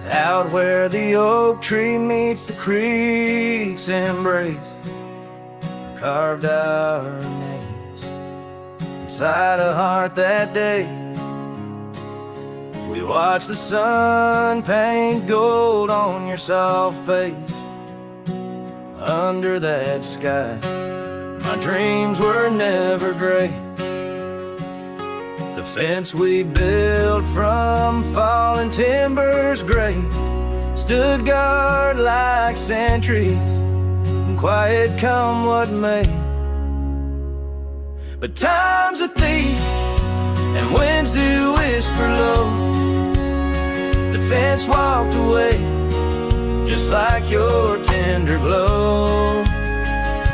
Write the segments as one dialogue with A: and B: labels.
A: Out where the oak tree meets the creek's embrace, carved our names inside a heart that day. We watched the sun paint gold on your soft face. Under that sky, my dreams were never gray. The fence we built from fallen timbers gray stood guard like sentries, quiet come what may. But time's a thief and winds do whisper low. The fence walked away just like your tender glow.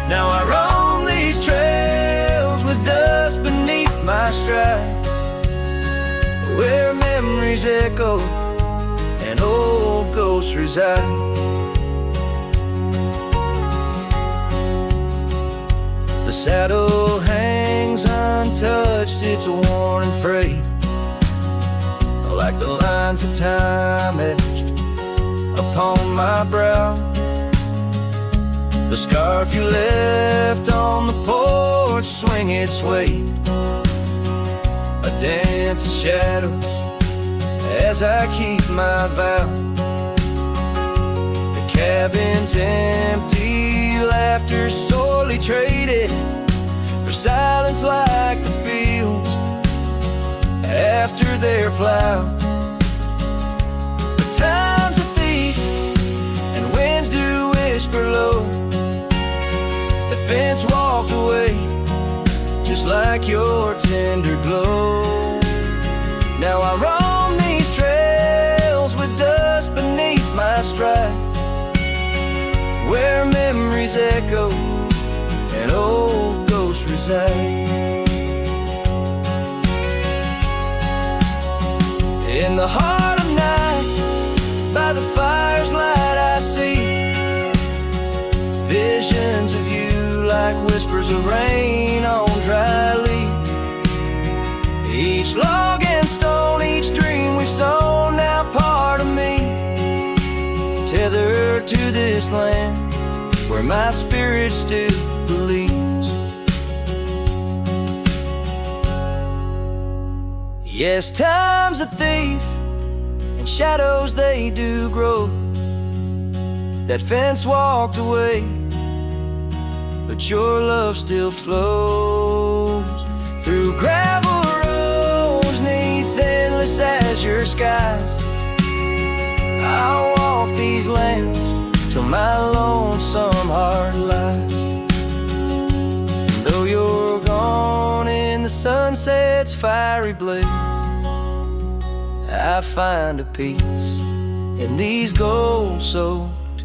A: Now I roam these trails with dust beneath my stride, where memories echo and old ghosts reside. The saddle hangs untouched, it's worn and frayed, like the lines of time etched upon my brow. The scarf you left on the porch swing its weight, a dance of shadows as I keep my vow. The cabin's empty, laughter sorely traded for silence like the fields after their plow. But time's a thief and winds do whisper low. The fence walked away just like your tender glow. Now I roam these trails with dust beneath my stride, where memories echo and old ghosts reside. In the heart of night, by the fire's light I see visions of you like whispers of rain on dry leaves. Each log and stone, each dream we've sown, now part of me, tethered to this land where my spirit still believes. Yes, time's a thief and shadows they do grow. That fence walked away, but your love still flows through gravel roads neath endless azure skies. I'll walk these lands till my lonesome heart lies. And though you're gone in the sunset's fiery blaze, I find a peace in these gold-soaked,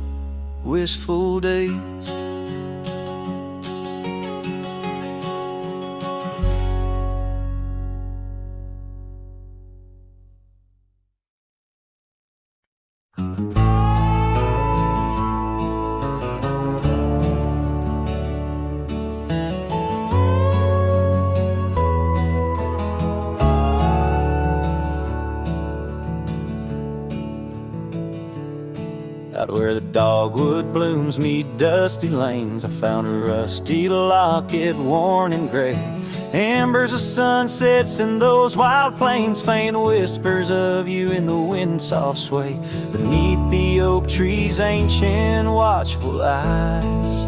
A: wistful days. Out where the dogwood blooms meet dusty lanes, I found a rusty locket worn and gray. Embers of sunsets in those wild plains, faint whispers of you in the wind's soft sway. Beneath the oak tree's ancient watchful eyes,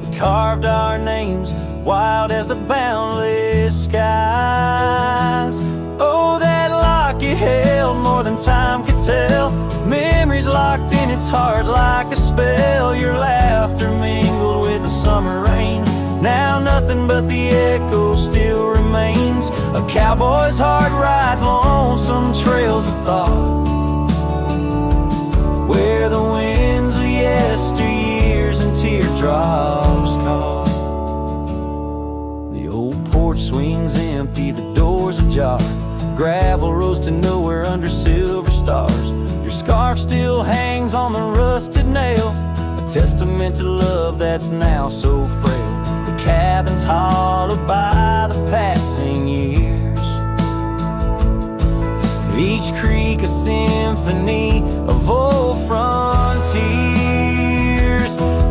A: we carved our names wild as the boundless skies. Oh, that locket held more than time could tell, memories locked in its heart like a spell. Your laughter mingled with the summer rain, now nothing but the echo still remains. A cowboy's heart rides lonesome trails of thought, where the winds of yesteryears and teardrops caught. The old porch swings empty, the doors ajar, gravel rose to nowhere under silver stars. Your scarf still hangs on the rusted nail, a testament to love that's now so frail. The cabin's hollowed by the passing years, each creek a symphony of old frontiers.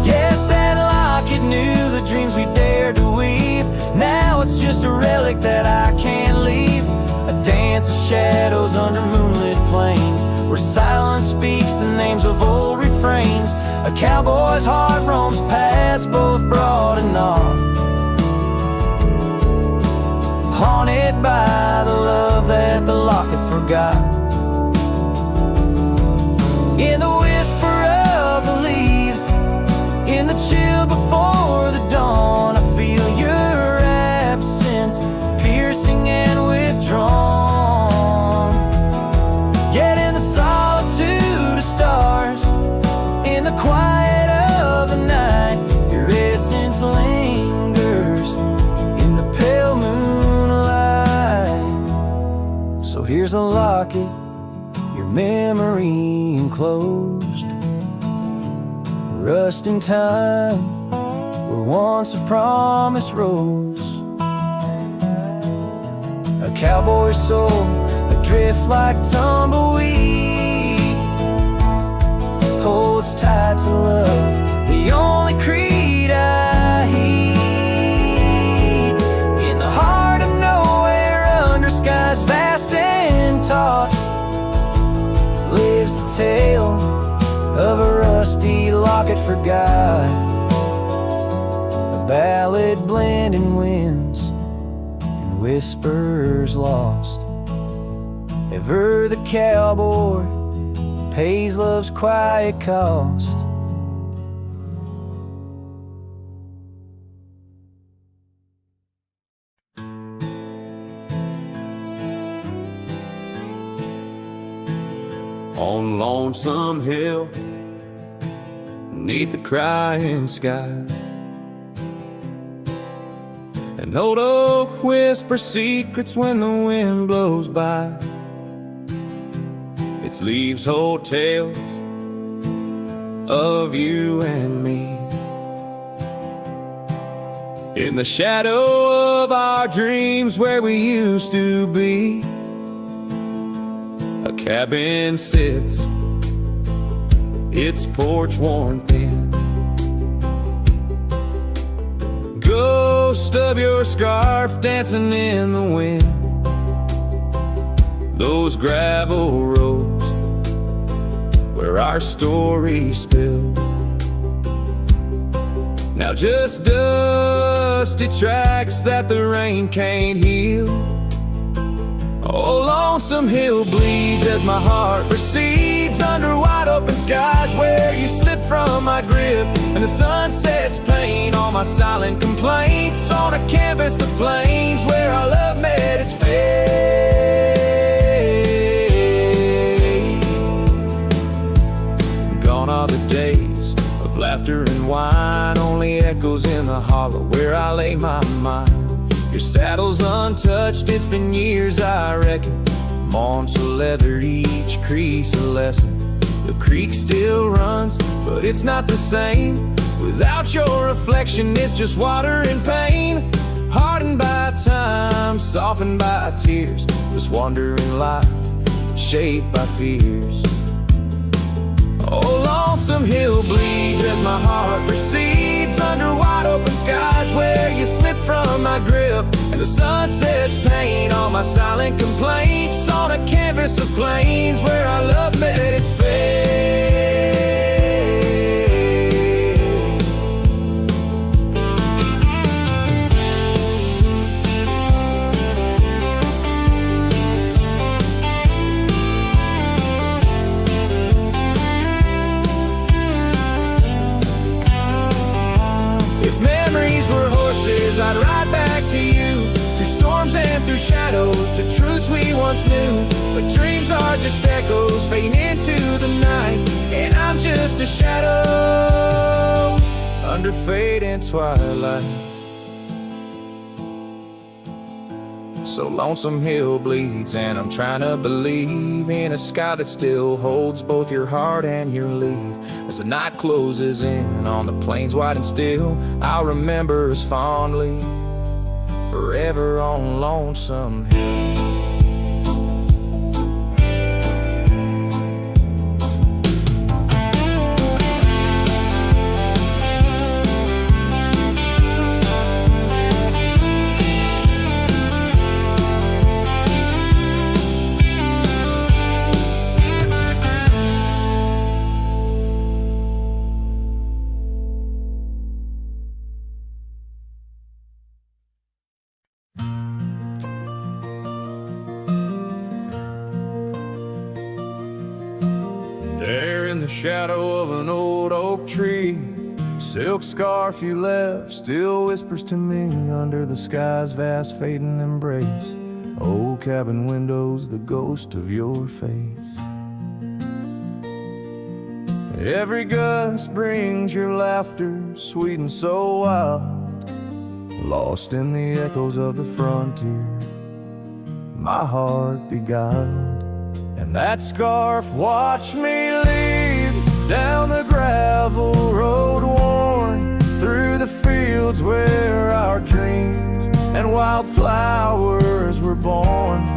A: Yes, that locket knew the dreams we dared to weave. Now it's just a relic that I can't leave. A dance of shadows under moonlit plains, where silence speaks the names of old refrains. A cowboy's heart roams past both broad and narrow, haunted by the love that the locket forgot. In the whisper of the leaves, in the chill before the dawn, I feel your absence, piercing and withdrawn. Yet in the solitude of stars, in the quiet of the night, your essence lingers in the pale moonlight. So here's the locket, your memory enclosed, rust in time where once a promise rose. A cowboy's soul, adrift like tumbleweed, holds tight to love, the only creed I heed. In the heart of nowhere, under skies vast and taut, lives the tale of a rusty locket forgot. A ballad blending winds and whispers lost. Ever the cowboy pays love's quiet cost.
B: On Lonesome Hill, beneath the crying sky, an old oak whispers secrets when the wind blows by. Its leaves hold tales of you and me, in the shadow of our dreams where we used to be. A cabin sits, its porch worn thin, ghost of your scarf dancing in the wind. Those gravel roads where our stories spilled, now just dusty tracks that the rain can't heal. Oh, Lonesome Hill bleeds as my heart recedes under wide open skies where you slip from my grip, and the sun sets plain all my silent complaints on a canvas of plains where our love met its fate. Gone are the days of laughter and wine, only echoes in the hollow where I lay my mind. Your saddle's untouched, it's been years I reckon. Mourned so leather, each crease a lesson. The creek still runs, but it's not the same. Without your reflection, it's just water and pain. Hardened by time, softened by tears. This wandering life, shaped by fears. Oh, Lonesome Hill bleeds as my heart proceeds under wide open skies where you slip from my grip, and the sun sets pain on my silent complaints on a canvas of plains where our love met its fate. I'd ride back to you, through storms and through shadows, to truths we once knew. But dreams are just echoes fading into the night, and I'm just a shadow under fading twilight. So Lonesome Hill bleeds, and I'm trying to believe in a sky that still holds both your heart and your leave. As the night closes in on the plains wide and still, I'll remember us fondly, forever on Lonesome Hill. shadow of an old oak tree. Silk scarf you left still whispers to me under the sky's vast fading embrace. Old cabin windows, the ghost of your face. Every gust brings your laughter, sweet and so wild, lost in the echoes of the frontier, my heart beguiled. And that scarf watched me leave down the gravel road, worn through the fields where our dreams and wildflowers were born.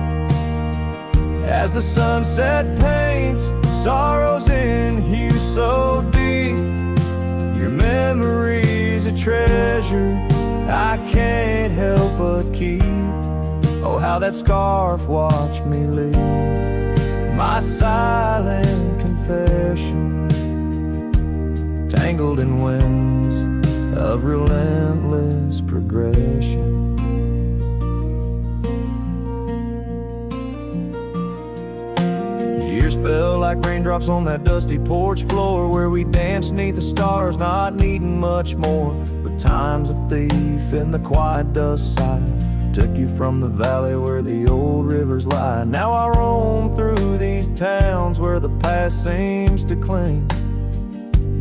B: As the sunset paints sorrows in hue so deep, your memory's a treasure I can't help but keep. Oh, how that scarf watched me leave, my silent confession, tangled in winds of relentless progression. Years fell like raindrops on that dusty porch floor where we danced neath the stars, not needing much more. But time's a thief in the quiet dust side, took you from the valley where the old rivers lie. Now I roam through these towns where the past seems to cling.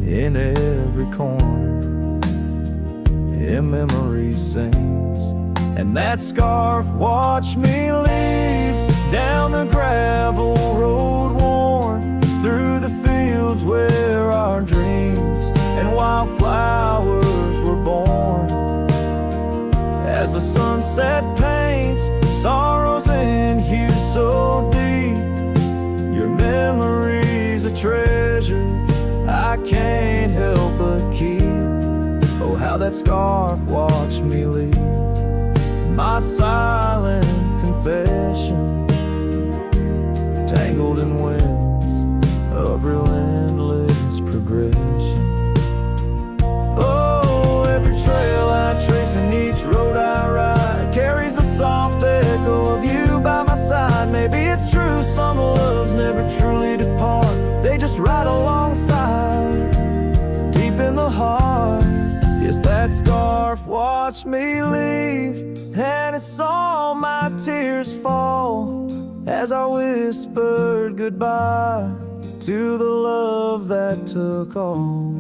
B: In every corner, in memory sings. And that scarf watched me leave down the gravel road, worn through the fields where our dreams and wildflowers were born. As the sunset paints sorrows in hue so deep, your memory's a treasure I can't help but keep. Oh, how that scarf watched me leave, my silent confession, tangled in winds of relentless progression. Oh, every trail I trace and each road I ride carries a soft echo of you by my side. Maybe it's true, some loves never truly depart, they just ride alongside, deep in the heart. Yes, that scarf watched me leave, and it saw my tears fall as I whispered goodbye to the love that took all.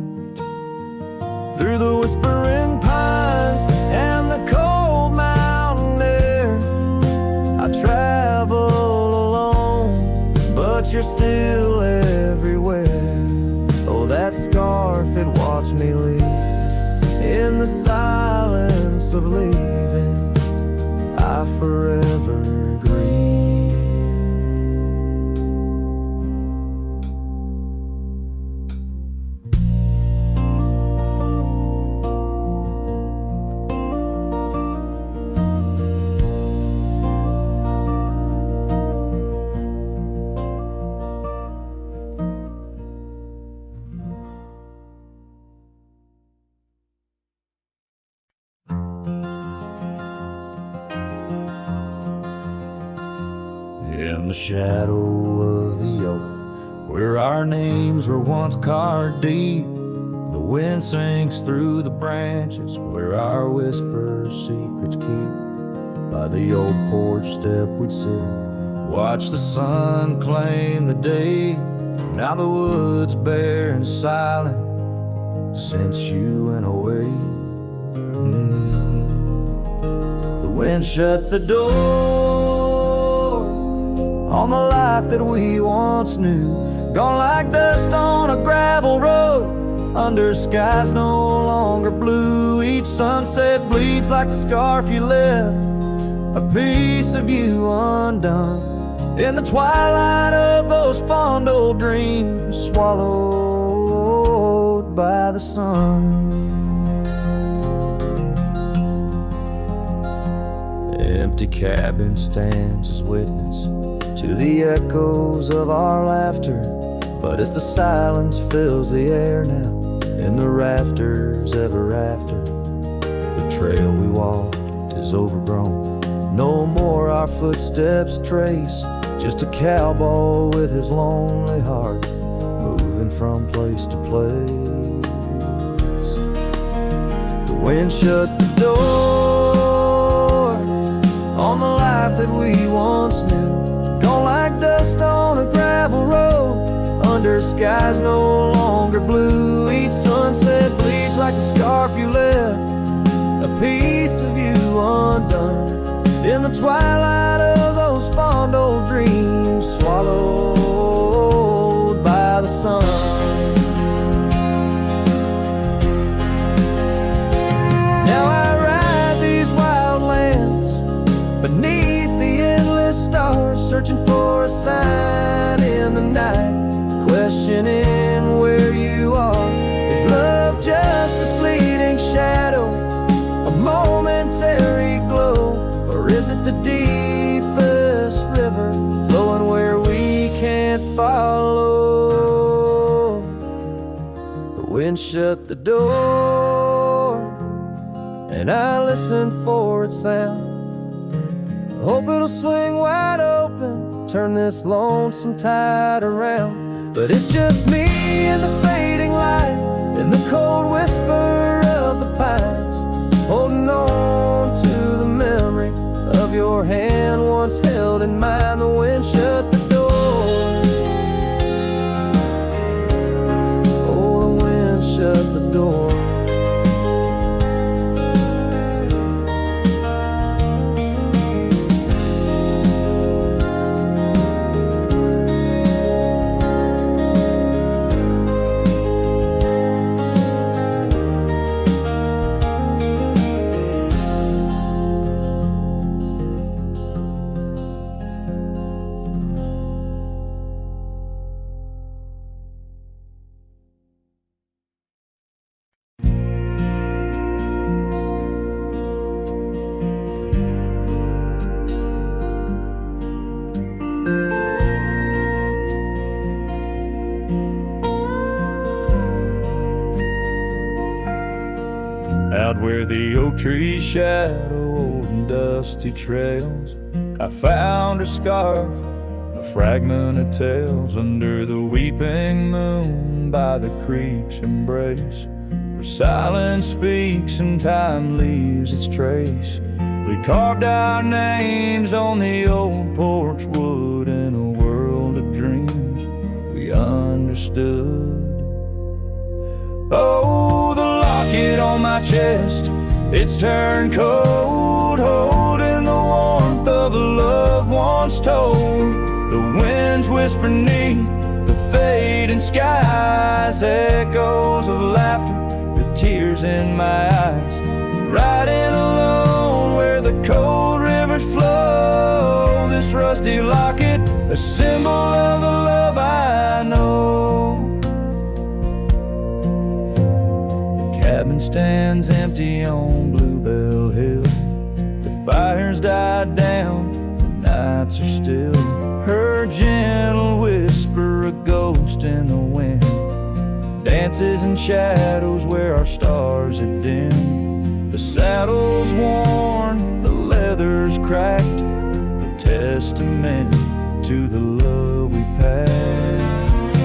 B: Through the whispering pines and the cold mountain air, I travel alone, but you're still everywhere. Oh, that scarf, it watched me leave in the silence of leaving, I forever grieve. In the shadow of the oak, where our names were once carved deep, the wind sinks through the branches where our whispers secrets keep. By the old porch step we'd sit, watch the sun claim the day. Now the wood's bare and silent since you went away. The wind shut the door on the life that we once knew, gone like dust on a gravel road, under skies no longer blue. Each sunset bleeds like the scarf you left, a piece of you undone, in the twilight of those fond old dreams, swallowed by the sun. Empty cabin stands as witness to the echoes of our laughter, but as the silence fills the air now, in the rafters ever after, the trail we walked is overgrown. No more our footsteps trace, just a cowboy with his lonely heart moving
A: moving from place to place. The wind shut the door on the life that we once knew, gone like dust on a gravel road, under skies no longer blue. Each sunset bleeds like the scarf you left, a piece of you undone, in the twilight of those fond old dreams, swallowed by the sun. Now I ride these wild lands beneath the endless stars, searching for a sign in the night, questioning where you are. Is love just a fleeting shadow, a momentary glow, or is it the deepest river flowing where we can't follow? The wind shut the door and I listen for its sound. I hope it'll swing wide open, turn this lonesome tide around. But it's just me and the fading light, and the cold whisper of the pines, holding on to the memory of your hand once held in mine. The wind shut the door. Oh, the wind shut the door.
B: Out where the oak trees shadow old and dusty trails, I found her scarf, a fragment of tales, under the weeping moon by the creek's embrace, where silence speaks and time leaves its trace. We carved our names on the old porch wood in a world of dreams we understood. Oh, the locket on my chest, it's turned cold, holding the warmth of a love once told. The winds whisper neath the fading skies, echoes of laughter, the tears in my eyes. Riding alone where the cold rivers flow, this rusty locket, a symbol of the love I know. Cabin stands empty on Bluebell Hill. The fire's died down, the nights are still. Her gentle whisper, a ghost in the wind, dances in shadows where our stars have dimmed. The saddle's worn, the leather's cracked, a testament to the love we packed.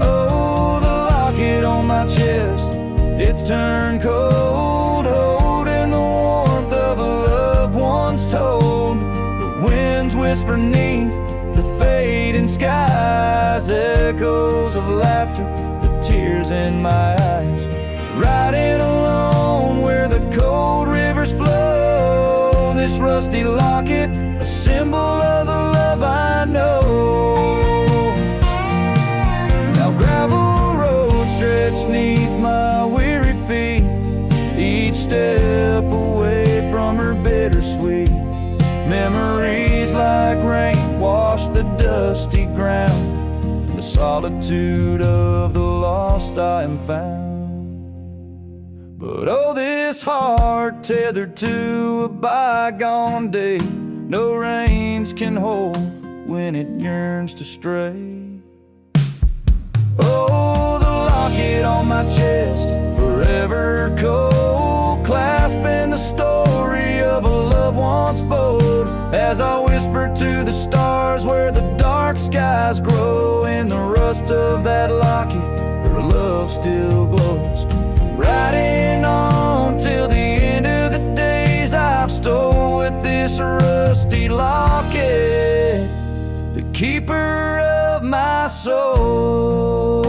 B: Oh, the locket on my chest, it's turned cold, holding the warmth of a love once told. The winds whisper neath the fading skies, echoes of laughter, the tears in my eyes. Riding alone where the cold rivers flow, this rusty locket, a symbol of the love I know. Now gravel roads stretch neath my weary feet, each step away from her bittersweet. Memories like rain wash the dusty ground, in the solitude of the lost I am found. But oh, this heart tethered to a bygone day, no reins can hold when it yearns to stray. Oh, the locket on my chest, forever cold, clasping the story of a love once bold. as I whisper to the stars where the dark skies grow. In the rust of that locket, her love still glows. Riding on till the end of the days I've stole with this rusty locket, the keeper of my soul.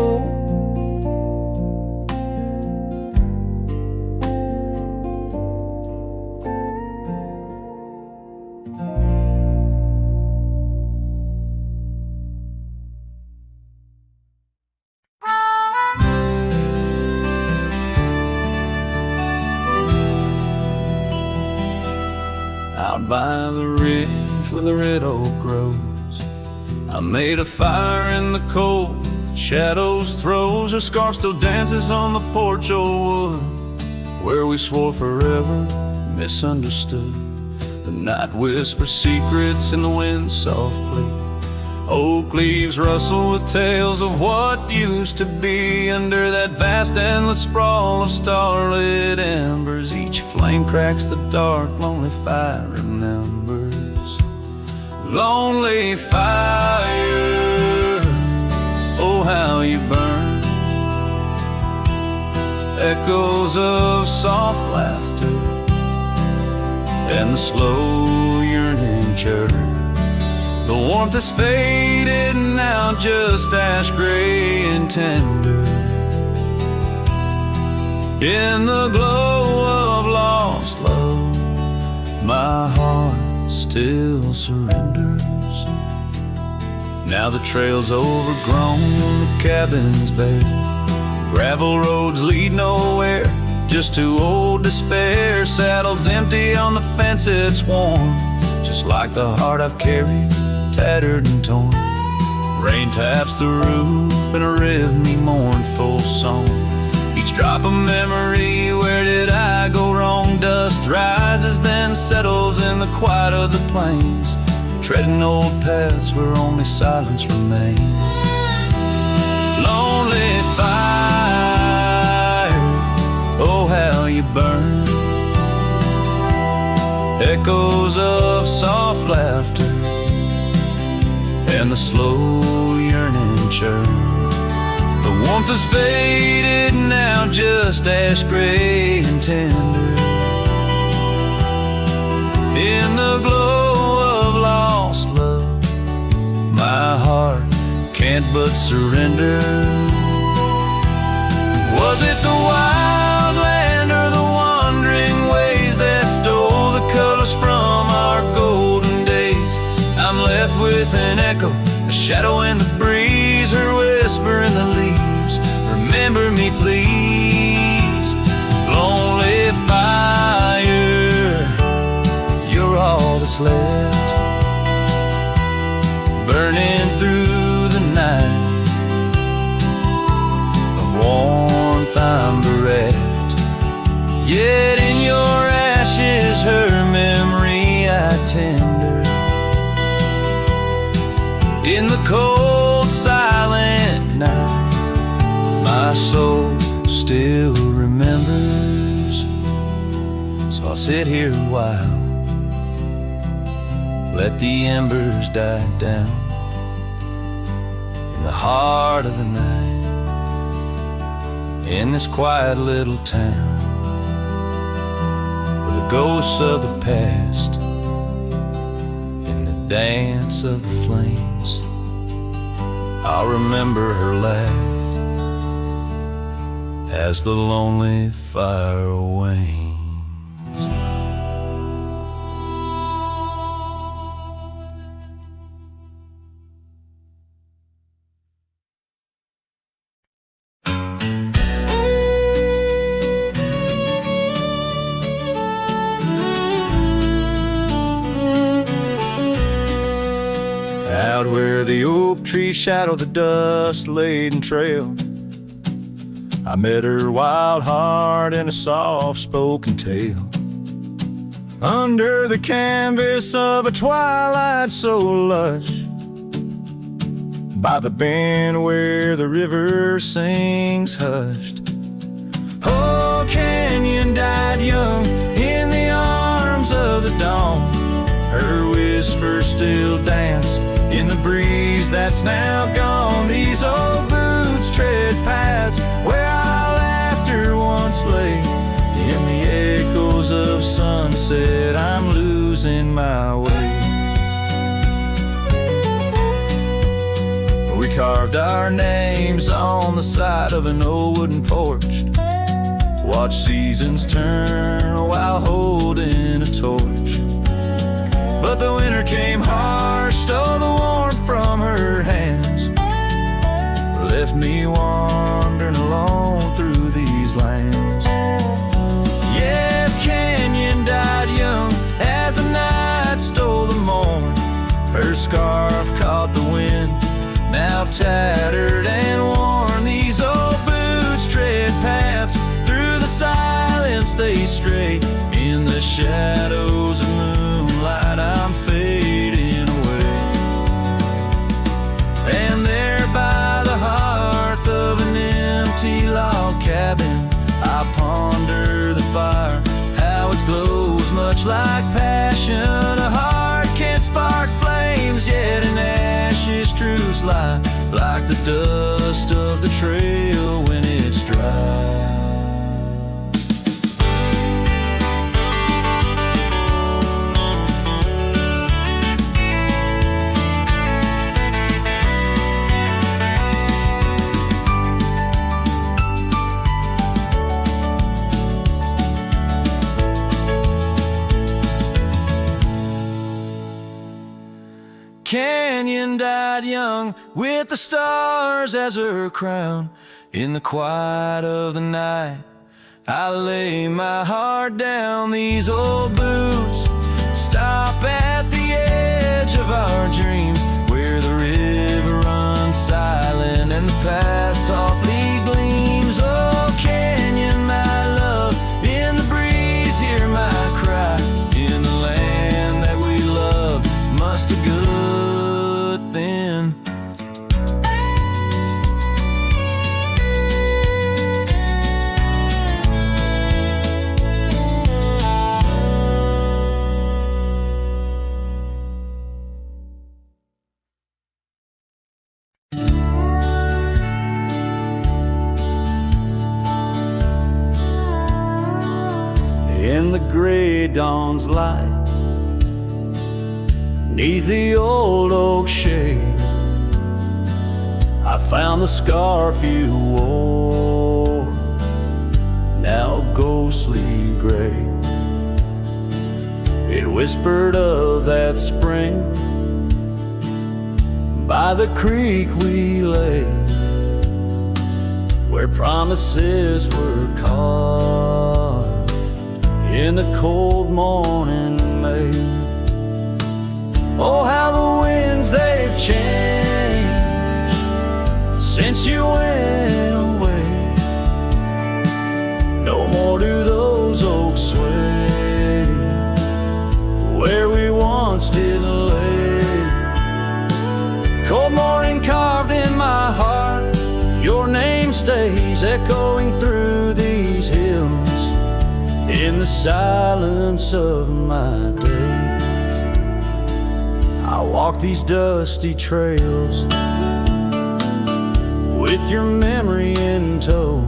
A: Out by the ridge where the red oak grows, I made a fire in the cold, shadows throws. Her scarf still dances on the porch of wood, where we swore forever, misunderstood. The night whispers secrets in the wind softly. Oak leaves rustle with tales of what used to be. Under that vast endless sprawl of starlit embers, each flame cracks the dark, lonely fire remembers. Lonely fire, oh how you burn. Echoes of soft laughter and the slow yearning churn. The warmth is faded now, just ash gray and tender. In the glow of lost love, my heart still surrenders. Now the trail's overgrown, the cabin's bare. Gravel roads lead nowhere, just to old despair. Saddle's empty on the fence, it's warm, just like the heart I've carried, tattered and torn. Rain taps the roof in a rhythmy mournful song. Each drop a memory, where did I go wrong? Dust rises then settles in the quiet of the plains, treading old paths where only silence remains. Lonely fire, oh how you burn. Echoes of soft laughter and the slow yearning churn. The warmth is faded now, just ash gray and tender. In the glow of lost love, my heart can't but surrender. Was it the wild land or the wandering ways that stole the colors from our golden days? I'm left with an echo, a shadow in the breeze, her whisper in the leaves. Remember me please. Lonely fire, you're all that's left, burning through the night. Of warmth I'm bereft, yet in your ashes her memory I tender. In the cold silent night, my soul still remembers. So I'll sit here a while, let the embers die down. In the heart of the night, in this quiet little town, with the ghosts of the past in the dance of the flames, I'll remember her laugh as the lonely fire wanes. Out where the oak trees shadow the dust-laden trail, I met her wild heart in a soft-spoken tale. Under the canvas of a twilight so lush, by the bend where the river sings hushed. Oh, Canyon died young in the arms of the dawn. Her wisdom whispers still dance in the breeze that's now gone. These old boots tread paths where our laughter once lay. In the echoes of sunset, I'm losing my way. We carved our names on the side of an old wooden porch. Watch seasons turn while holding a torch. But the winter came harsh, stole the warmth from her hands, left me wandering alone through these lands. Yes, Canyon died young as the night stole the morn. Her scarf caught the wind, now tattered and worn. These old boots tread paths through the silence they stray. In the shadows of moonlight, I'm fading away. And there by the hearth of an empty log cabin, I ponder the fire, how it glows much like passion. A heart can't spark flames, yet in ashes truths lie, like the dust of the trail when it's dry. Canyon died young with the stars as her crown. In the quiet of the night, I lay my heart down. These old boots stop at the edge of our dreams, where the river runs silent and the past softly gleams. Oh, Canyon, my love, in the breeze hear my cry. In the land that we loved, must have good then. In the gray dawn's light, 'neath the old oak shade, I found the scarf you wore, now ghostly gray. It whispered of that spring by the creek we lay, where promises were carved in the cold morning May. Oh, how the winds they've changed since you went away. No more do those oaks sway where we once did lay. Cold morning carved in my heart, your name stays echoing through these hymns in the silence of my days. I walk these dusty trails with your memory in tow,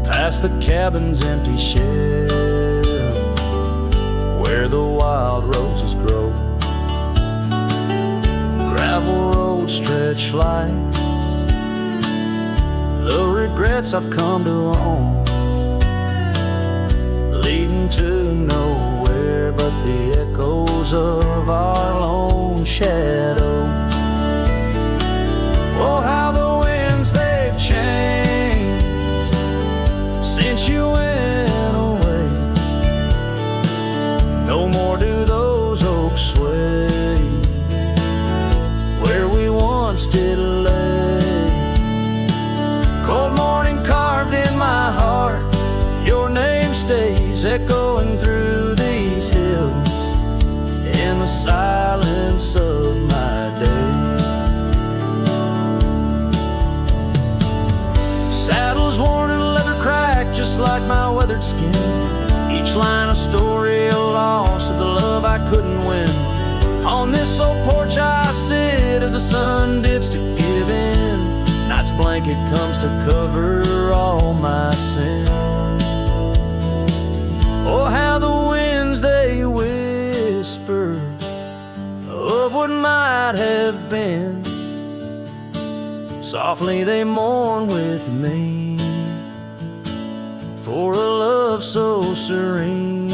A: past the cabin's empty shell where the wild roses grow. Gravel roads stretch like the regrets I've come to own, leading to nowhere but the echoes of our lone shadows. Oh, how the winds they've changed since you went away. No more do those oaks sway where we once did lay. Cold morning carved in my heart, your name stays echoing through these hills in the silence of my days. Saddles worn and leather cracked just like my weathered skin, each line a story, a loss of the love I couldn't
B: the sun dips to give in, night's blanket comes to cover all my sins. Oh, how the winds they whisper of what might have been. Softly they mourn with me for a love so serene.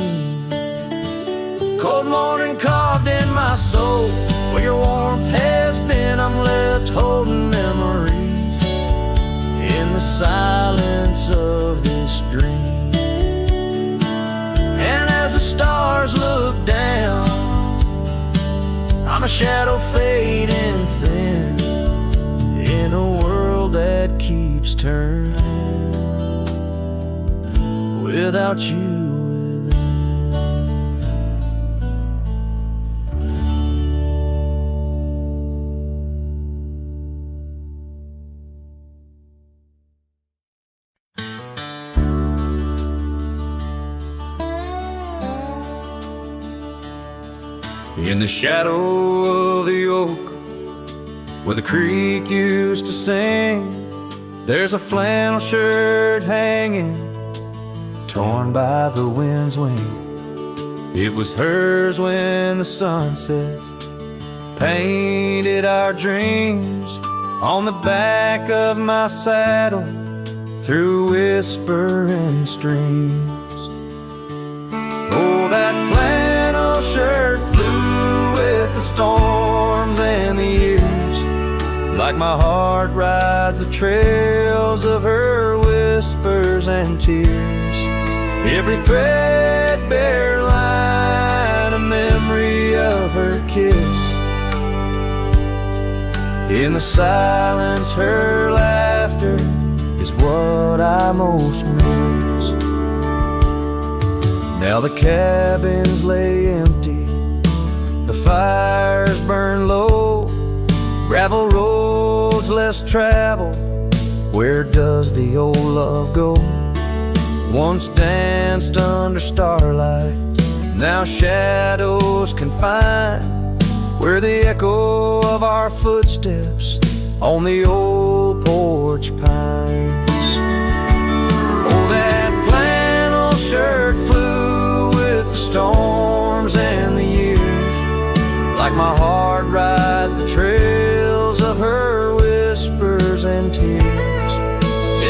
B: Cold morning carved in my soul, where your warmth has been. I'm left holding memories in the silence of this dream. And as the stars look down, I'm a shadow fading thin in a world that keeps turning without you.
A: In the shadow of the oak, where the creek used to sing, there's a flannel shirt hanging, torn by the wind's wing. It was hers when the sunsets painted our dreams on the back of my saddle through whispering streams. Oh, that flannel shirt flew with the storms and the years, like my heart rides the trails of her whispers and tears. Every threadbare line a memory of her kiss. In the silence her laughter is what I most miss. Now the cabins lay empty, the fires burn low, gravel roads less traveled. Where does the old love go? Once danced under starlight, now shadows confine, where the echo of our footsteps on the old porch pines. Oh, that flannel shirt flew with the storms and the years, like my heart rides the trails of her whispers and tears.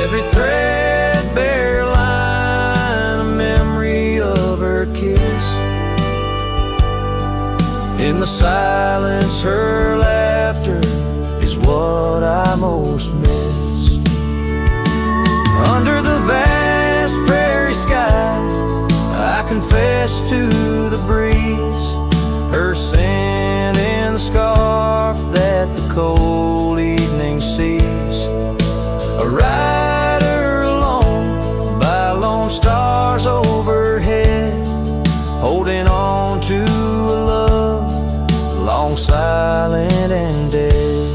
A: Every threadbare line a memory of her kiss. In the silence her laughter is what I most miss. Under the vast prairie sky I confess to the breeze, her scent in the scarf that the cold evening sees. A rider alone by lone stars overhead, holding on to a love long silent and dead.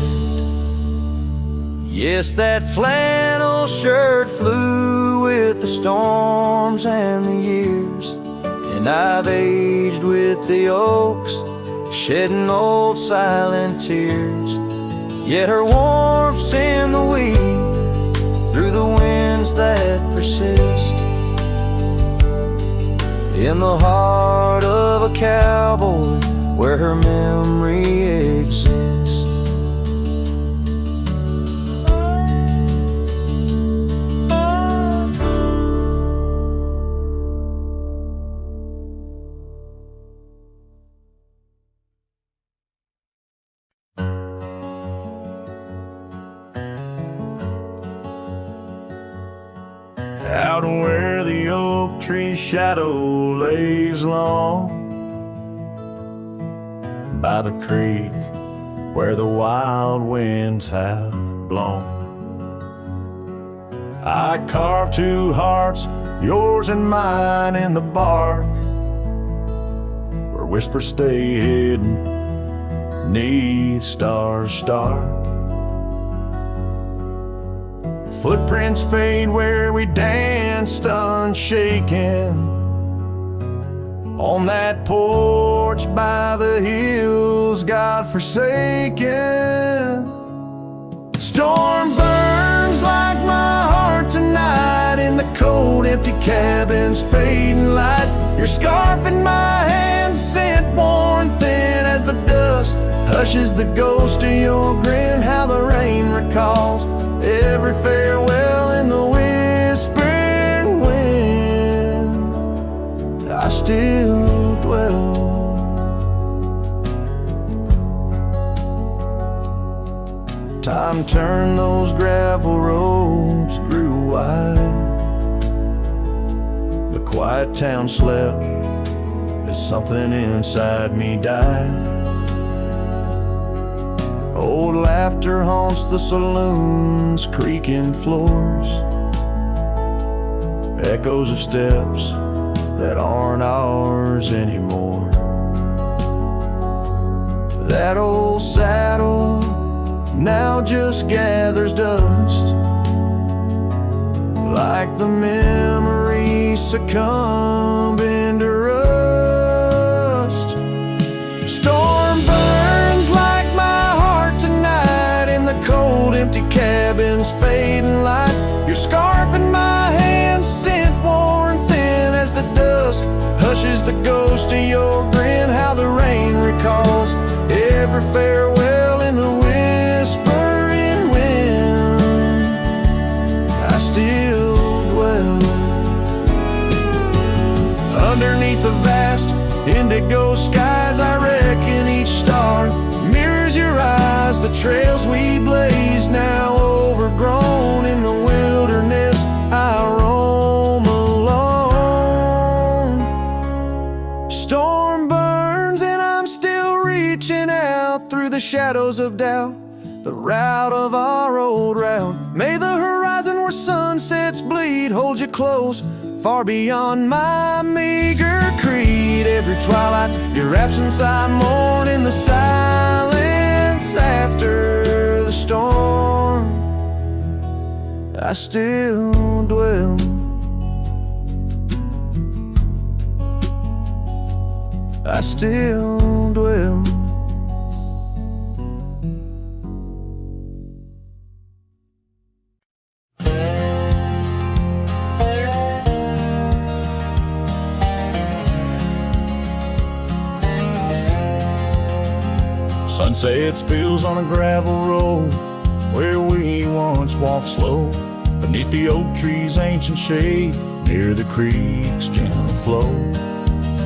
A: Yes, that flannel shirt flew with the storms and the years, and I've aged with the oaks, shedding old silent tears. Yet her warmth's in the weed, through the winds that persist, in the heart of a cowboy where her memory exists.
B: Out where the oak tree shadow lays long, by the creek where the wild winds have blown, I carved two hearts, yours and mine, in the bark, where whispers stay hidden 'neath stars stark. Footprints fade where we danced unshaken, on that porch
A: torch by the hills, God-forsaken. Storm burns like my heart tonight in the cold, empty cabin's fading light. Your scarf in my hand, scent worn thin as the dust hushes the ghost of your grin. How the rain recalls every farewell in the whispering wind. I still dwell. Time turned those gravel roads, grew wide. The quiet town slept as something inside me died. Old laughter haunts the saloons, creaking floors, echoes of steps that aren't ours anymore. That old saddle now just gathers dust, like the memories succumbing to rust. Storm burns like my heart tonight in the cold, empty cabin's fading light. Your scarf in my hand, scent worn thin as the dust hushes the ghost of your grin. How the rain recalls every farewell in the whispering wind. I still dwell underneath the vast indigo skies. I reckon each star mirrors your eyes. The trails we blaze now overgrown in the wilderness. I roam alone. Storm burns and I'm still reaching out through the shadows of doubt, the route of our old route. May the horizon where sunsets bleed hold you close, far beyond my meager creed. Every twilight, your absence I mourn in the silence after the storm. I still dwell. I still dwell.
C: Sunset spills on a gravel road where we once walked slow, beneath the oak trees' ancient shade, near the creek's gentle flow.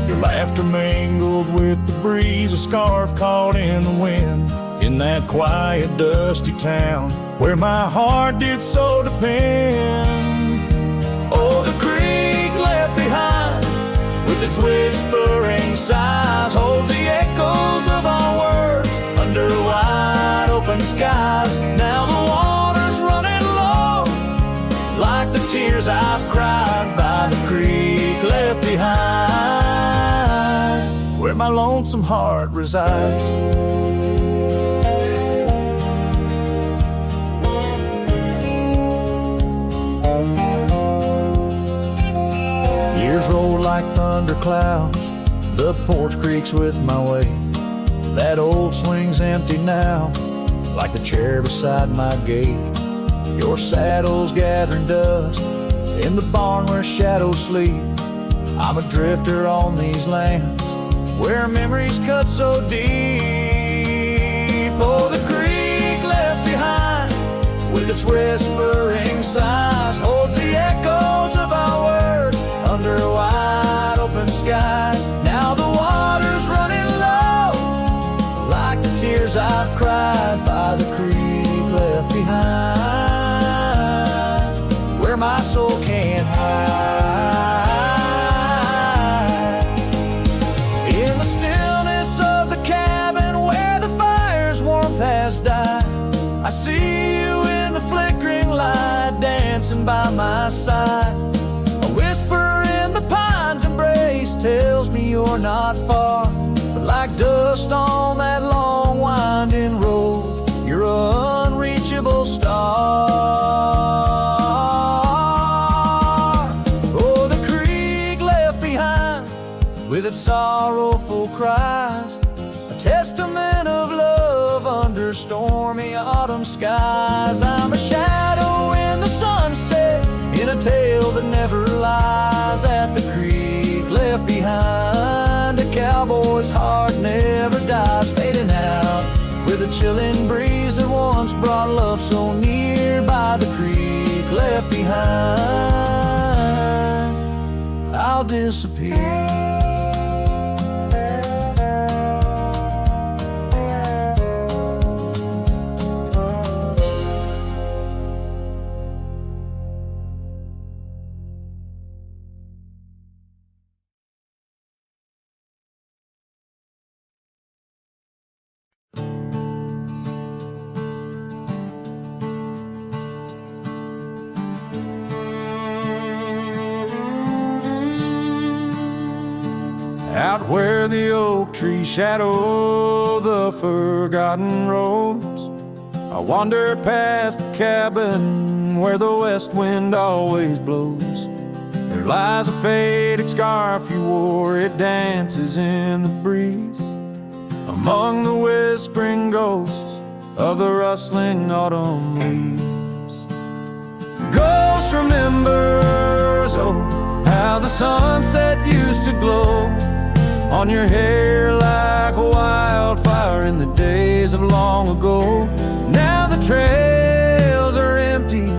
C: Your laughter mingled with the breeze, a scarf caught in the wind, in that quiet, dusty town where my heart did so depend. Oh, the creek left behind with its whispering sighs holds the echoes of our words under wide open skies. Now the water's running low, like the tears I've cried by the creek left behind, where my lonesome heart resides. Years roll like thunderclouds, the porch creaks with my weight. That old swing's empty now, like the chair beside my gate. Your saddle's gathering dust in the barn where shadows sleep. I'm a drifter on these lands where memories cut so deep. Oh, the creek left behind with its whispering sighs holds the echoes of our words under wide open skies. Now the water's running low, like the tears I've cried by the creek left behind, where my soul can't hide. In the stillness of the cabin where the fire's warmth has died, I see you in the flickering light, dancing by my side. A whisper in the pine's embrace tells me you're not far, but like dust on that long winding road, you're an unreachable star. Oh, the creek left behind with its sorrowful cry
A: skies. I'm a shadow in the sunset, in a tale that never lies. At the creek left behind, a cowboy's heart never dies. Fading out with a chilling breeze that once brought love so near. By the creek left behind, I'll disappear.
B: Out where the oak trees shadow the forgotten roads, I wander past the cabin where the west wind always blows. There lies a faded scarf you wore, it dances in the breeze, among the whispering ghosts of the rustling autumn leaves. Ghost remembers, oh, how the sunset used to glow on your hair like a wildfire in the days of long ago. Now the trails are empty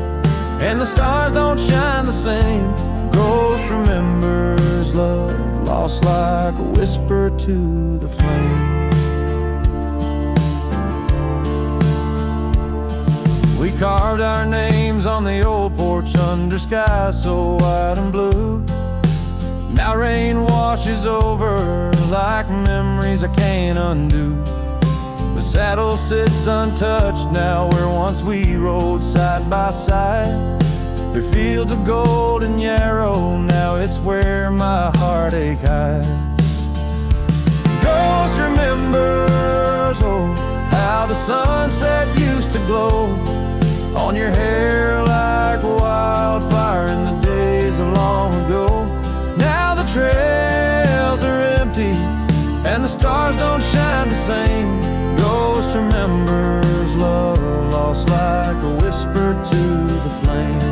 B: and the stars don't shine the same. Ghost remembers love lost like a whisper to the flame. We carved our names on the old porch under skies so white and blue. Now rain washes over like memories I can't undo. The saddle sits untouched now where once we rode side by side. Through fields of gold and yarrow, now it's where my heartache hides. Ghost remembers, oh, how the sunset used to glow on your hair like a wildfire in the days of long ago. Now the trails are empty and the stars don't shine the same. Ghost remembers love lost like a whisper to the flame.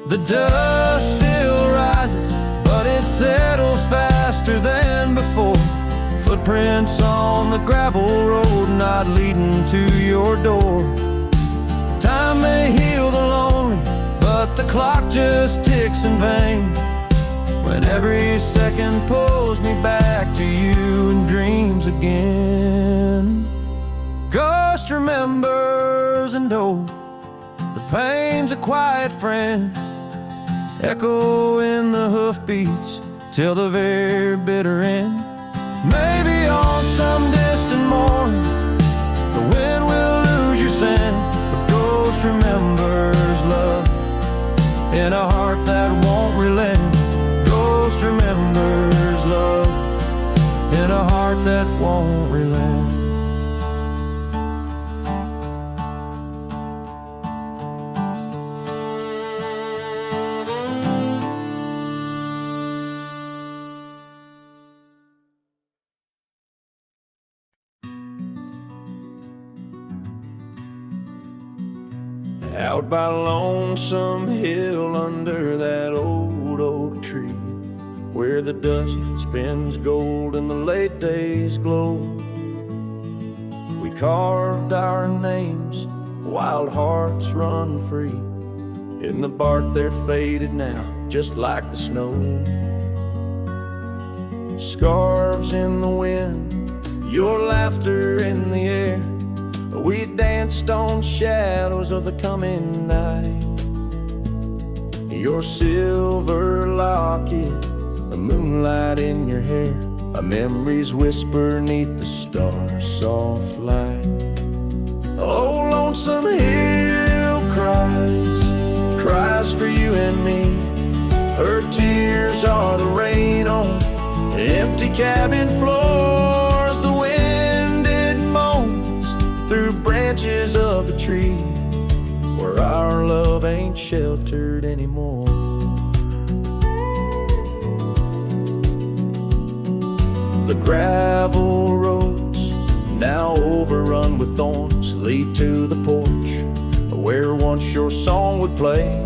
B: The dust still rises, but it settles faster than before. Footprints on the gravel road, not leading to your door. Time may heal the lonely, but the clock just ticks in vain, when every second pulls me back to you in dreams again. Ghost remembers, and oh, the pain's a quiet friend, echo in the hoofbeats till the very bitter end. Maybe on some distant morn the wind will lose your scent, but ghost remembers love in a heart that won't relent. Ghost remembers love in a heart that won't relent. Out by Lonesome Hill under that old oak tree, where the dust spins gold and the late days glow, we carved our names, wild hearts run free. In the bark they're faded now, just like the snow. Scarves in the wind, your laughter in the air, we danced on shadows of the coming night. Your silver locket, the moonlight in your hair, a memory's whisper 'neath the stars' soft light. Oh, Lonesome Hill cries for you and me. Her tears are the rain on empty cabin floors. The wind our love ain't sheltered anymore. The gravel roads, now overrun with thorns, lead to the porch where once your song would play.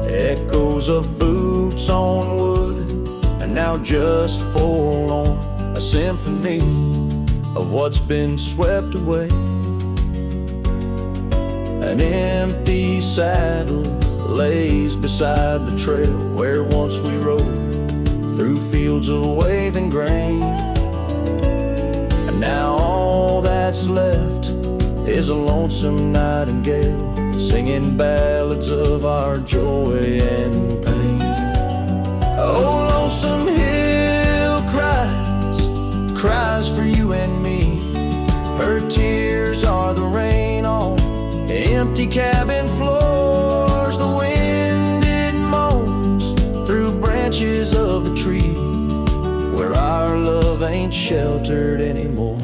B: Echoes of boots on wood, and now just forlorn, a symphony of what's been swept away. An empty saddle lays beside the trail where once we rode through fields of waving grain. And now all that's left is a lonesome nightingale singing ballads of our joy and pain. Oh, lonesome hill cries for you and me. Her tears are the rain on empty cabin floors. The wind, it moans through branches of the tree where our love ain't sheltered anymore.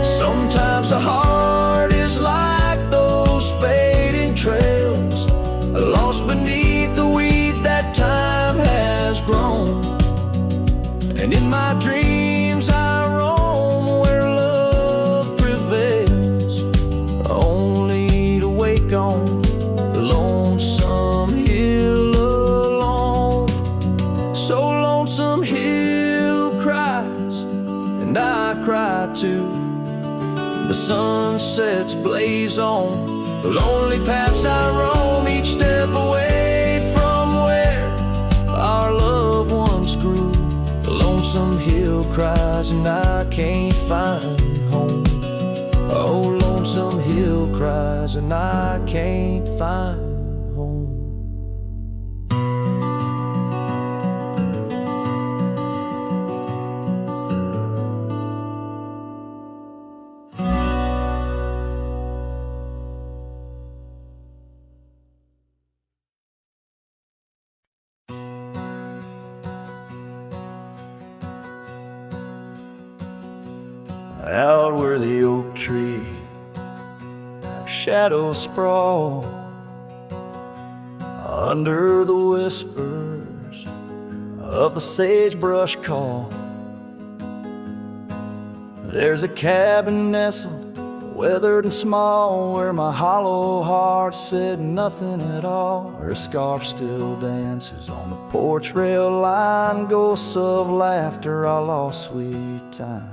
B: Sometimes the heart is like those fading trails, lost beneath the weeds that time has grown. And in my dreams I roam where love prevails, only to wake on the lonesome hill alone. So lonesome hill cries, and I cry too. The sunsets blaze on the lonely paths I roam, each step away from where our love once grew. The lonesome hill cries and I can't find home. Oh, lonesome hill cries and I can't find home.
A: Out where the oak tree shadows sprawl, under the whispers of the sagebrush call, there's a cabin nestled, weathered and small, where my hollow heart said nothing at all. Her scarf still dances on the porch rail line, ghosts of laughter, all lost sweet time.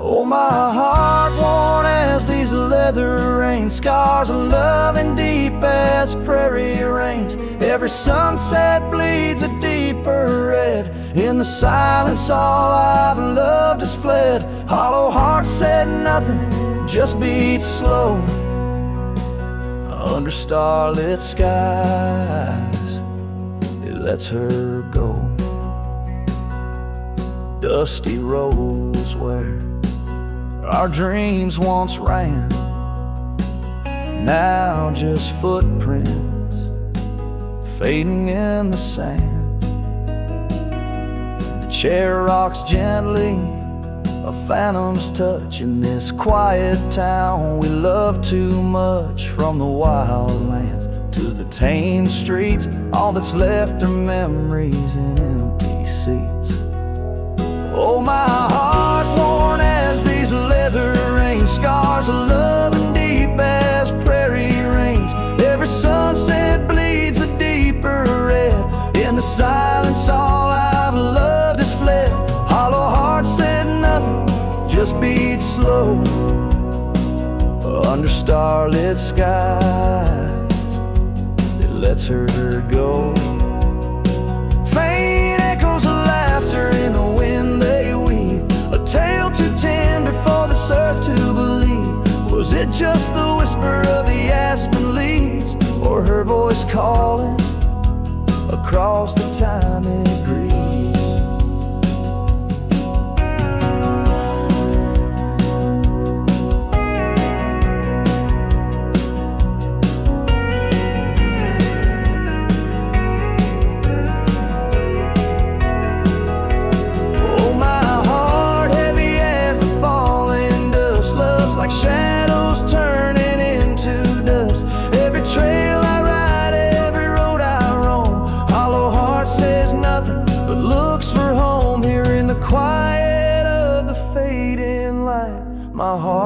A: Oh, my heart worn as these leather rain scars, a loving deep as prairie rains. Every sunset bleeds a deeper red. In the silence all I've loved has fled. Hollow heart said nothing, just beats slow under starlit skies. It lets her go. Dusty roads where our dreams once ran, now just footprints fading in the sand. The chair rocks gently, a phantom's touch in this quiet town we love too much. From the wild lands to the tame streets, all that's left are memories in empty seats. Oh, my heart worn as these leather rain scars, a loving deep as prairie rains. Every sunset bleeds a deeper red. In the silence all I've loved has fled. Hollow heart said nothing, just beats slow under starlit skies. It lets her go. Faint echoes of laughter in the wind they weave, a tale too tender for this earth to believe. Was it just the whisper of the aspen leaves, or her voice calling across the time it grieves?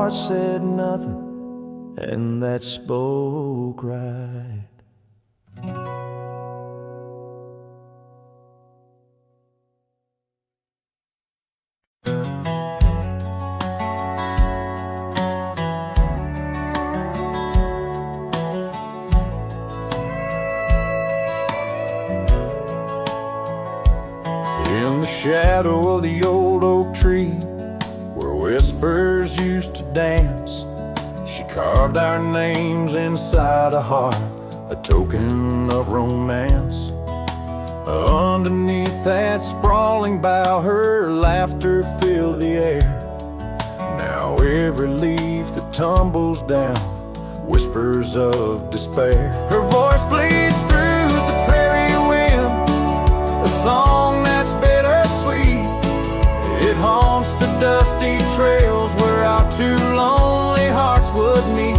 A: heart said nothing, and that spoke right.
C: In the shadow of the old oak tree, where whispers used to dance, she carved our names inside a heart, a token of romance. Underneath that sprawling bough, her laughter filled the air. Now every leaf that tumbles down whispers of despair. Her voice bleeds through the prairie wind, a song that's bittersweet. It haunts the dusty trails where our two lonely hearts would meet.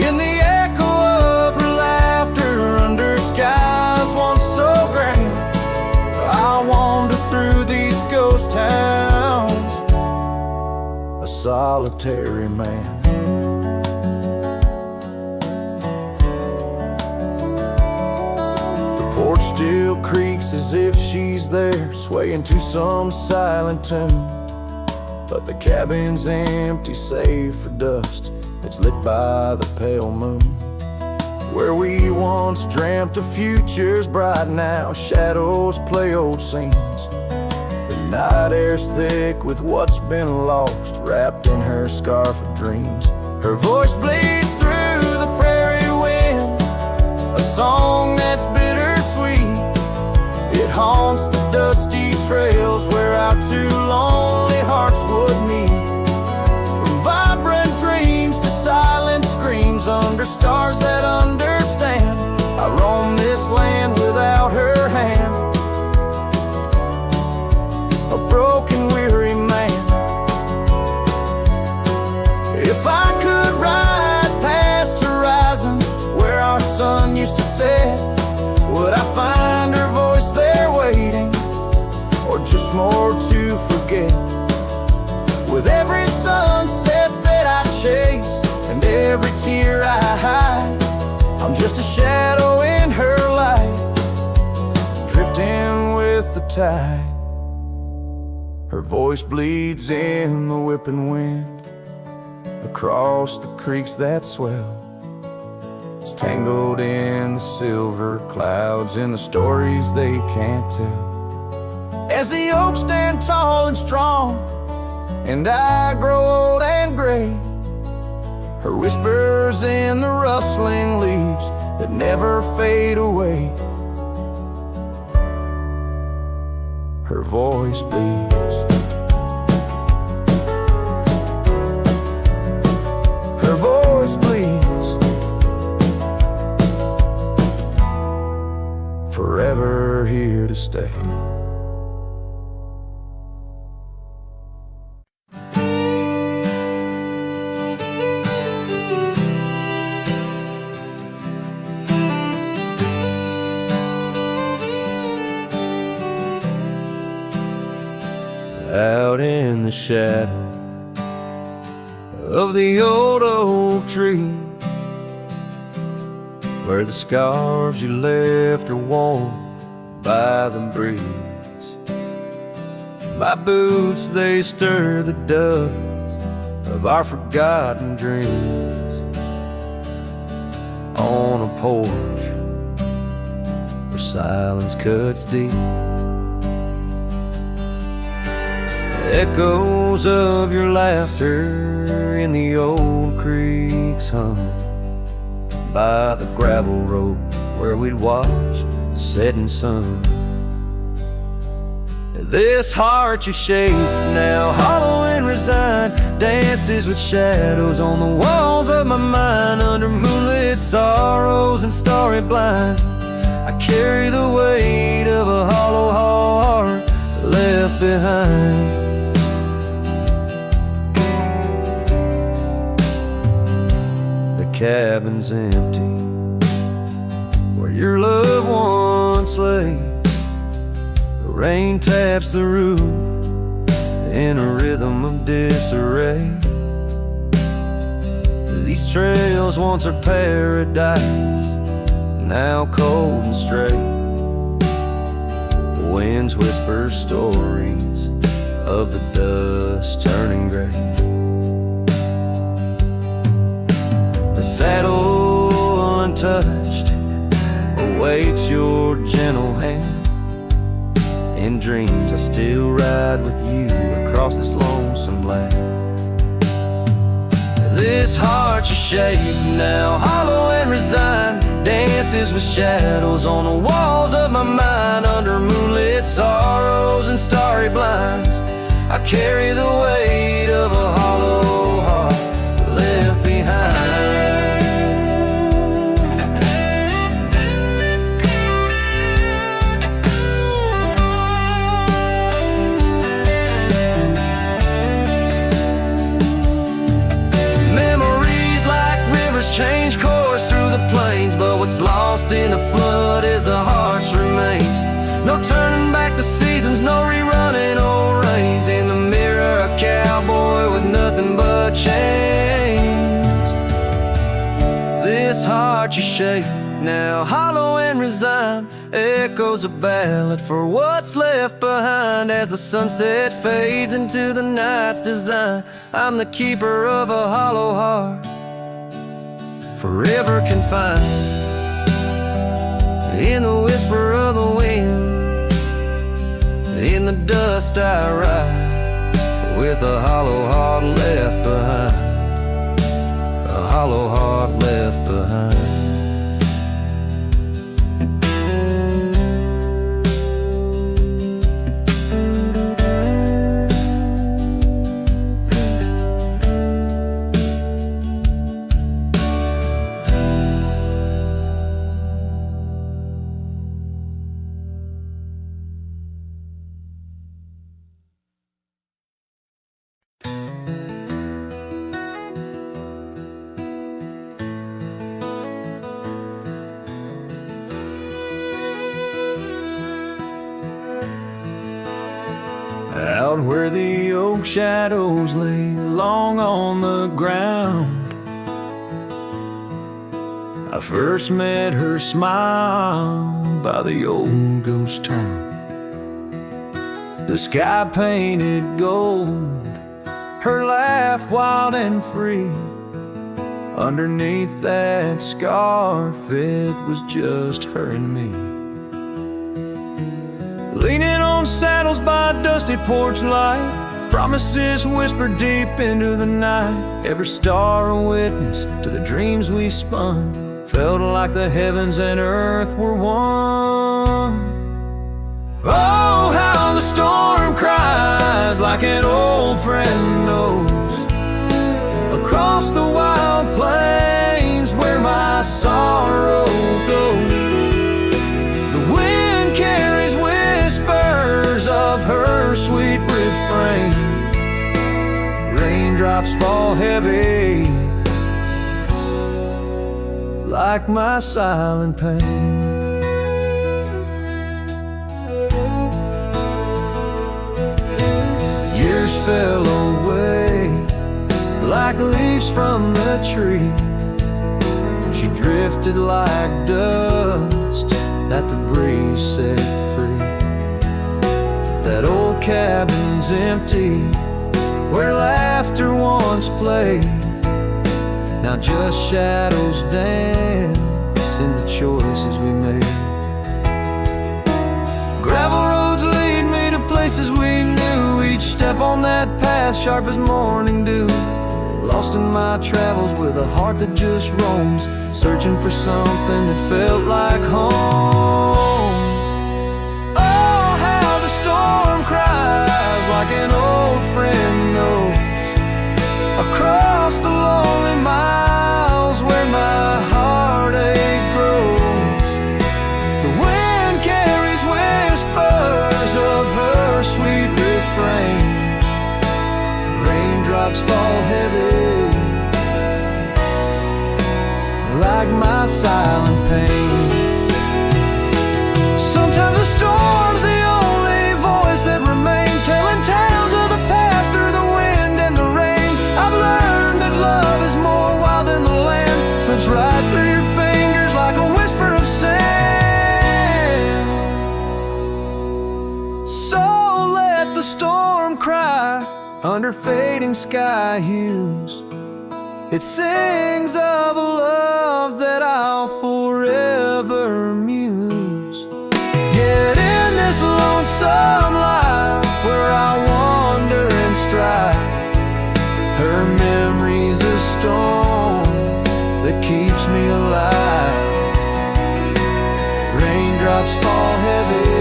C: In the echo of her laughter under skies once so grand, I wander through these ghost towns, a solitary man. The porch still creaks as if she's there, swaying to some silent tune. But the cabin's empty save for dust that's lit by the pale moon. Where we once dreamt of futures bright, now shadows play old scenes. The night air's thick with what's been lost, wrapped in her scarf of dreams. Her voice bleeds through the prairie wind, a song that's bittersweet. It haunts the dusty trails where our two lonely hearts would meet. From vibrant dreams to silent screams under stars that understand, I roam this land without her hand, a broken, weary man. If I could ride past horizons where our sun used to set, would I find her voice there waiting, or just more to forget? With every sunset that I chase and every tear I hide, I'm just a shadow in her light, drifting with the tide. Her voice bleeds in the whipping wind, across the creeks that swell. It's tangled in the silver clouds, in the stories they can't tell. As the oaks stand tall and strong, and I grow old and gray, her whispers in the rustling leaves that never fade away. Her voice bleeds. Her voice bleeds, forever here to stay.
A: Out in the shadow of the old oak tree, where the scarves you left are worn by the breeze, my boots, they stir the dust of our forgotten dreams. On a porch where silence cuts deep, echoes of your laughter in the old creeks hum by the gravel road where we'd watch the setting sun. This heart you shape, now hollow and resigned, dances with shadows on the walls of my mind. Under moonlit sorrows and starry blind, I carry the weight of a hollow heart left behind. Cabin's empty where your loved ones lay. The rain taps the roof in a rhythm of disarray. These trails once are paradise, now cold and straight. The winds whisper stories of the dust turning gray. The saddle untouched awaits your gentle hand. In dreams I still ride with you across this lonesome land. This heart you shape now, hollow and resigned, dances with shadows on the walls of my mind. Under moonlit sorrows and starry blinds, I carry the weight of a hollow heart left behind. Change course through the plains, but what's lost in the flood is the heart's remains. No turning back the seasons, no rerunning old reins. In the mirror a cowboy with nothing but chains. This heart you shape now, hollow and resigned, echoes a ballad for what's left behind. As the sunset fades into the night's design, I'm the keeper of a hollow heart, forever confined. In the whisper of the wind, in the dust I ride, with a hollow heart left behind, a hollow heart left behind. Out where the oak shadows lay long on the ground, I first met her smile by the old ghost town. The sky painted gold, her laugh wild and free. Underneath that scarf it was just her and me. Leaning on saddles by a dusty porch light, promises whispered deep into the night. Every star a witness to the dreams we spun, felt like the heavens and earth were one. Oh, how the storm cries like an old friend knows, across the wild plains where my sorrow goes. Whispers of her sweet refrain, raindrops fall heavy like my silent pain. Years fell away like leaves from the tree. She drifted like dust that the breeze set free. That old cabin's empty, where laughter once played. Now just shadows dance in the choices we made. Gravel roads lead me to places we knew, each step on that path sharp as morning dew. Lost in my travels with a heart that just roams, searching for something that felt like home. Storm cries like an old friend knows, across the lonely miles where my heartache grows. The wind carries whispers of her sweet refrain, raindrops fall heavy like my silent pain. Sometimes a storm's the only voice that remains, telling tales of the past through the wind and the rains. I've learned
B: under fading sky hues. It sings of a love that I'll forever muse. Yet in this lonesome life where I wander and strive, her memory's the storm that keeps me alive. Raindrops fall heavy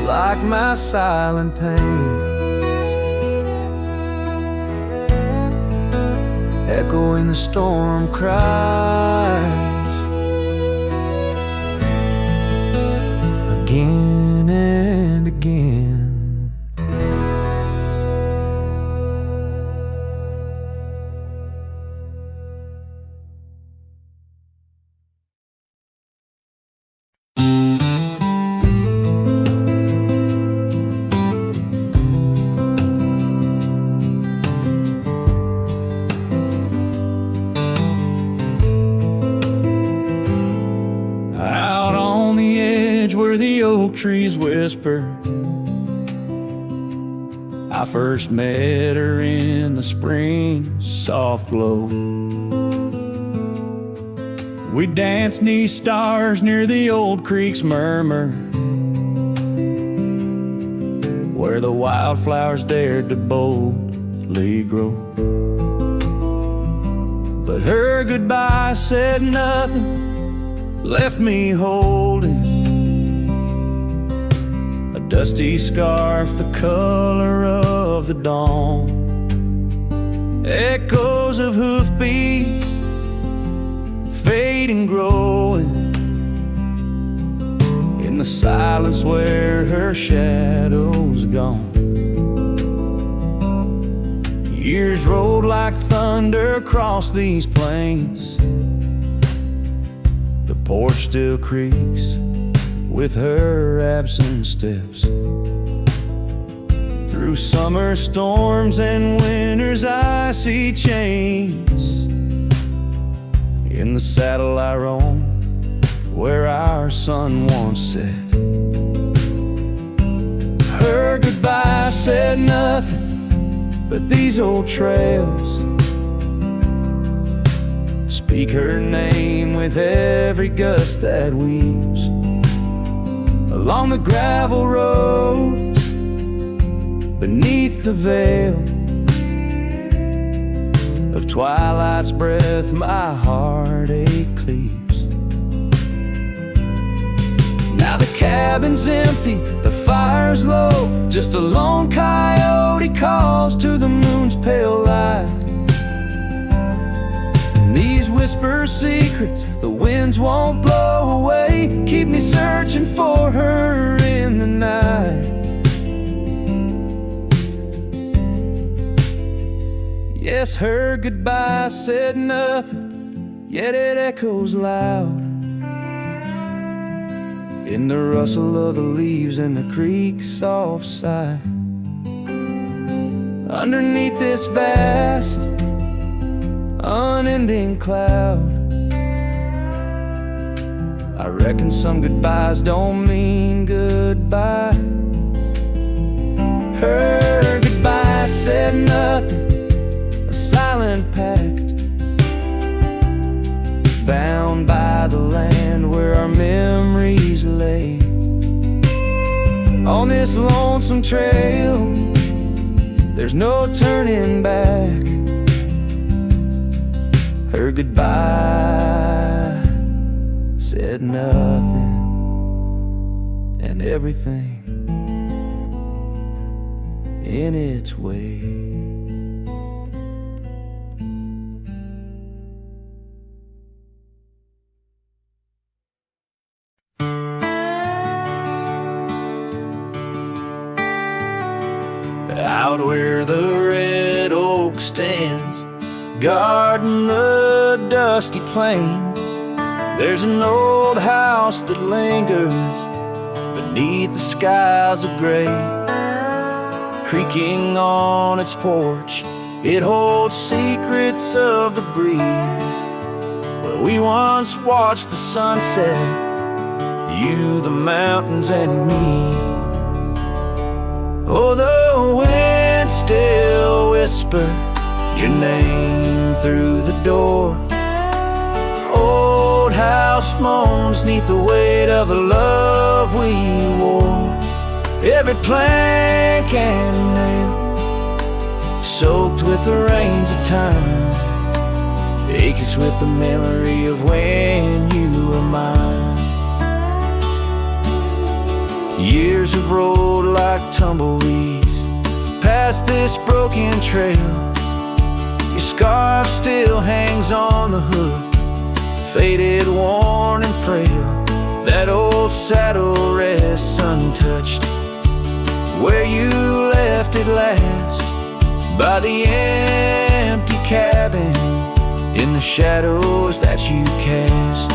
B: like my silent pain, echoing the storm cries again and again. Trees whisper, I first met her in the spring soft glow. We danced 'neath stars near the old creek's murmur, where the wildflowers dared to boldly grow. But her goodbye said nothing, left me holding dusty scarf the color of the dawn. Echoes of hoofbeats fade and growing in the silence where her shadow's gone. Years rolled like thunder across these plains. The porch still creaks with her absent steps. Through summer storms and winter's icy chains, in the saddle I roam where our sun once set. Her goodbye said nothing, but these old trails speak her name with every gust that weaves along the gravel road beneath the veil of twilight's breath. My heartache cleaves. Now the cabin's empty, the fire's low, just a lone coyote calls to the moon's pale light. And these whisper secrets the winds won't blow away, keep me searching for her in the night. Yes, her goodbye said nothing, yet it echoes loud in the rustle of the leaves and the creek's soft sigh. Underneath this vast, unending cloud, I reckon some goodbyes don't mean goodbye. Her goodbye said nothing, a silent pact, bound by the land where our memories lay. On this lonesome trail, there's no turning back. Her goodbye said nothing, and everything in its way. Out where the red oak stands, guarding the dusty plains, there's an old house that lingers beneath the skies of gray. Creaking on its porch, it holds secrets of the breeze, where we once watched the sunset, you, the mountains, and me. Oh, the wind still whisper your name through the door. Old house moans neath the weight of the love we wore. Every plank and nail soaked with the rains of time, aches with the memory of when you were mine. Years have rolled like tumbleweeds past this broken trail. Your scarf still hangs on the hook, faded, worn and frail. That old saddle rests untouched where you left it last, by the empty cabin in the shadows that you cast.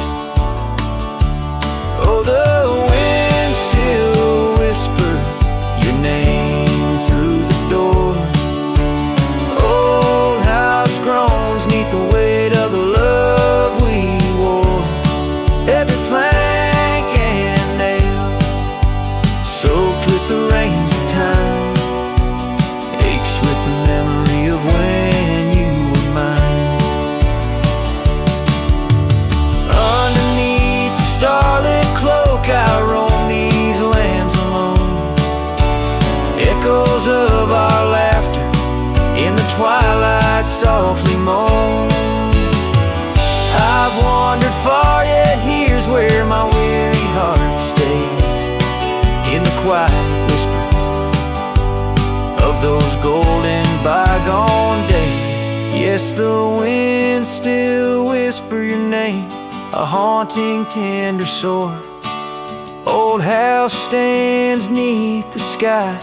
B: Oh, the wind still whisper your name through the door. Old house groans neath the weight of the love we wore. Every plank and nail soaked with the rains of time, aches with the memory of when you were mine. Underneath the starlit cloak I roam these lands alone. Echoes of our laughter in the twilight softly moan. I've wandered far, yet here's where my weary heart stays, in the quiet whispers of those golden bygone days. Yes, the wind still whisper your name, a haunting tender sore. Old house stands neath the sky,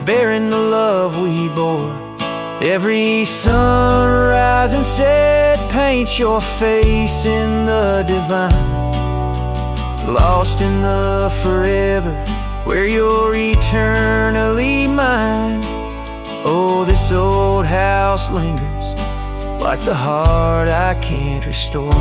B: bearing the love we bore. Every sunrise and set paints your face in the divine, lost in the forever where you're eternally mine. Oh, this old house lingers like the heart I can't restore.